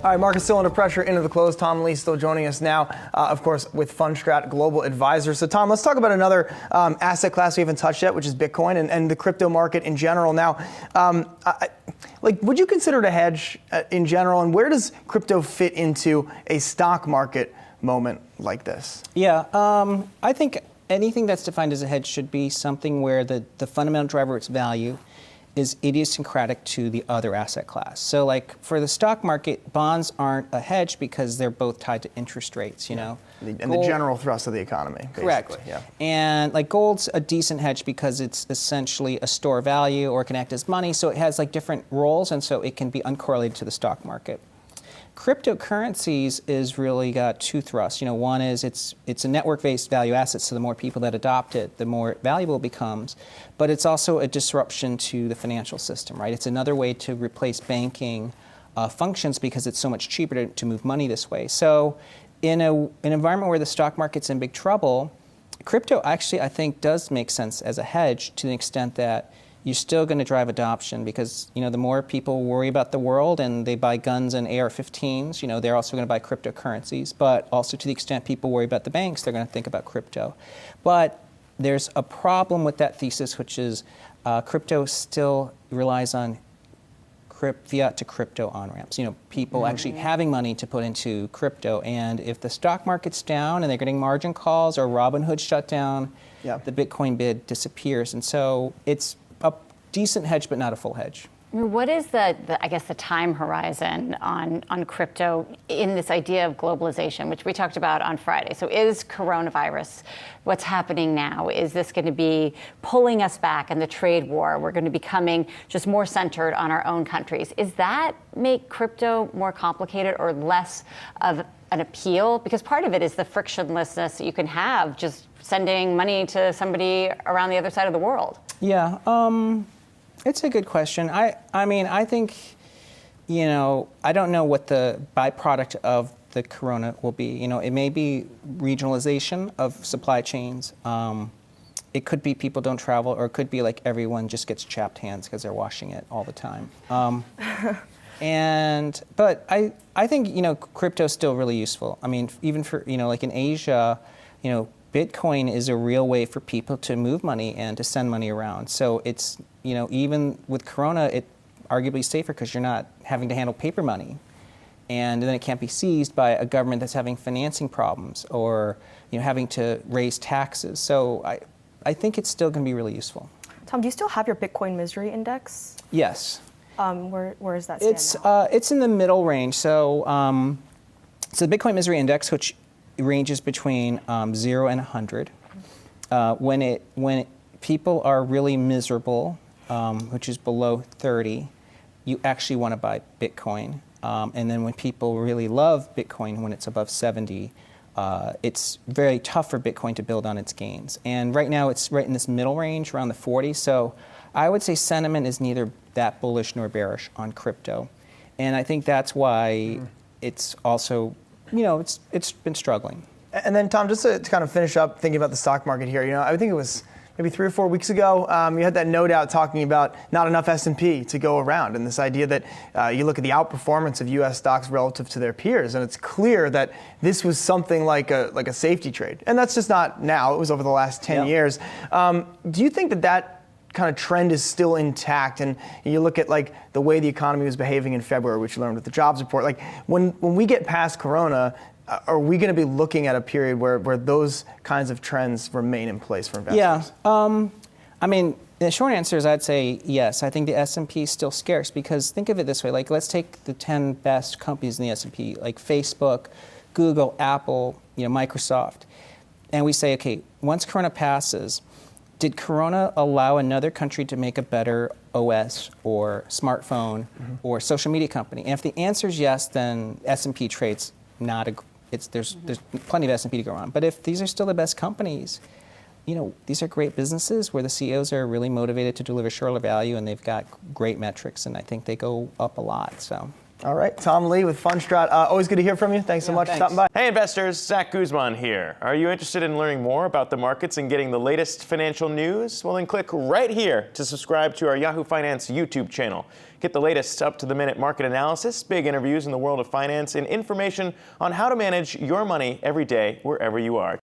All right, market's still under pressure into the close. Tom Lee still joining us now, of course, with Fundstrat Global Advisor. So, Tom, let's talk about another asset class we haven't touched yet, which is Bitcoin and the crypto market in general. Now, would you consider it a hedge in general, and where does crypto fit into a stock market moment like this? Yeah, I think anything that's defined as a hedge should be something where the fundamental driver of its value is idiosyncratic to the other asset class. So like for the stock market, bonds aren't a hedge because they're both tied to interest rates, you know. And the general thrust of the economy, basically. Correct. Yeah. And like gold's a decent hedge because it's essentially a store of value or can act as money, so it has like different roles, and so it can be uncorrelated to the stock market. Cryptocurrencies is really got two thrusts. You know, one is it's a network-based value asset, so the more people that adopt it, the more valuable it becomes. But it's also a disruption to the financial system, right? It's another way to replace banking functions because it's so much cheaper to move money this way. So in an environment where the stock market's in big trouble, crypto actually, I think, does make sense as a hedge to the extent that you're still going to drive adoption because, you know, the more people worry about the world and they buy guns and AR-15s, you know, they're also going to buy cryptocurrencies. But also to the extent people worry about the banks, they're going to think about crypto. But there's a problem with that thesis, which is crypto still relies on fiat to crypto on-ramps. You know, people actually having money to put into crypto. And if the stock market's down and they're getting margin calls or Robinhood shut down, the Bitcoin bid disappears. And so it's a decent hedge, but not a full hedge. I mean, what is the time horizon on crypto in this idea of globalization, which we talked about on Friday? So is coronavirus what's happening now? Is this going to be pulling us back in the trade war? We're going to be becoming just more centered on our own countries. Is that make crypto more complicated or less of an appeal? Because part of it is the frictionlessness that you can have just sending money to somebody around the other side of the world. Yeah, it's a good question. I mean, I think, you know, I don't know what the byproduct of the corona will be. You know, it may be regionalization of supply chains. It could be people don't travel, or it could be like everyone just gets chapped hands because they're washing it all the time. But I think, you know, crypto is still really useful. I mean, even for, you know, like in Asia, you know, Bitcoin is a real way for people to move money and to send money around. So it's, you know, even with Corona, it arguably safer because you're not having to handle paper money. And then it can't be seized by a government that's having financing problems or, you know, having to raise taxes. So I think it's still going to be really useful. Tom, do you still have your Bitcoin misery index? Yes. Where is that stand now? It's in the middle range. So, so the Bitcoin misery index, which ranges between 0 and 100. When people are really miserable, which is below 30, you actually want to buy Bitcoin. And then when people really love Bitcoin, when it's above 70, it's very tough for Bitcoin to build on its gains. And right now it's right in this middle range, around the 40. So I would say sentiment is neither that bullish nor bearish on crypto. And I think that's why it's also, you know, it's been struggling. And then, Tom, just to kind of finish up thinking about the stock market here, you know, I think it was maybe 3 or 4 weeks ago, you had that note out talking about not enough S&P to go around, and this idea that you look at the outperformance of U.S. stocks relative to their peers, and it's clear that this was something like a safety trade. And that's just not now. It was over the last 10 years. Do you think that kind of trend is still intact? And you look at like the way the economy was behaving in February, which you learned with the jobs report. Like when we get past Corona, are we going to be looking at a period where those kinds of trends remain in place for investors? Yeah. I mean, the short answer is I'd say yes. I think the S&P is still scarce because think of it this way. Like let's take the 10 best companies in the S&P, like Facebook, Google, Apple, you know, Microsoft. And we say, okay, once Corona passes, did Corona allow another country to make a better OS or smartphone or social media company? And if the answer is yes, then S&P trades not a. There's plenty of S&P to go on. But if these are still the best companies, you know, these are great businesses where the CEOs are really motivated to deliver shareholder value and they've got great metrics, and I think they go up a lot. So. All right, Tom Lee with Fundstrat. Always good to hear from you. Thanks so much for stopping by. Hey investors, Zach Guzman here. Are you interested in learning more about the markets and getting the latest financial news? Well, then click right here to subscribe to our Yahoo Finance YouTube channel. Get the latest up-to-the-minute market analysis, big interviews in the world of finance, and information on how to manage your money every day wherever you are.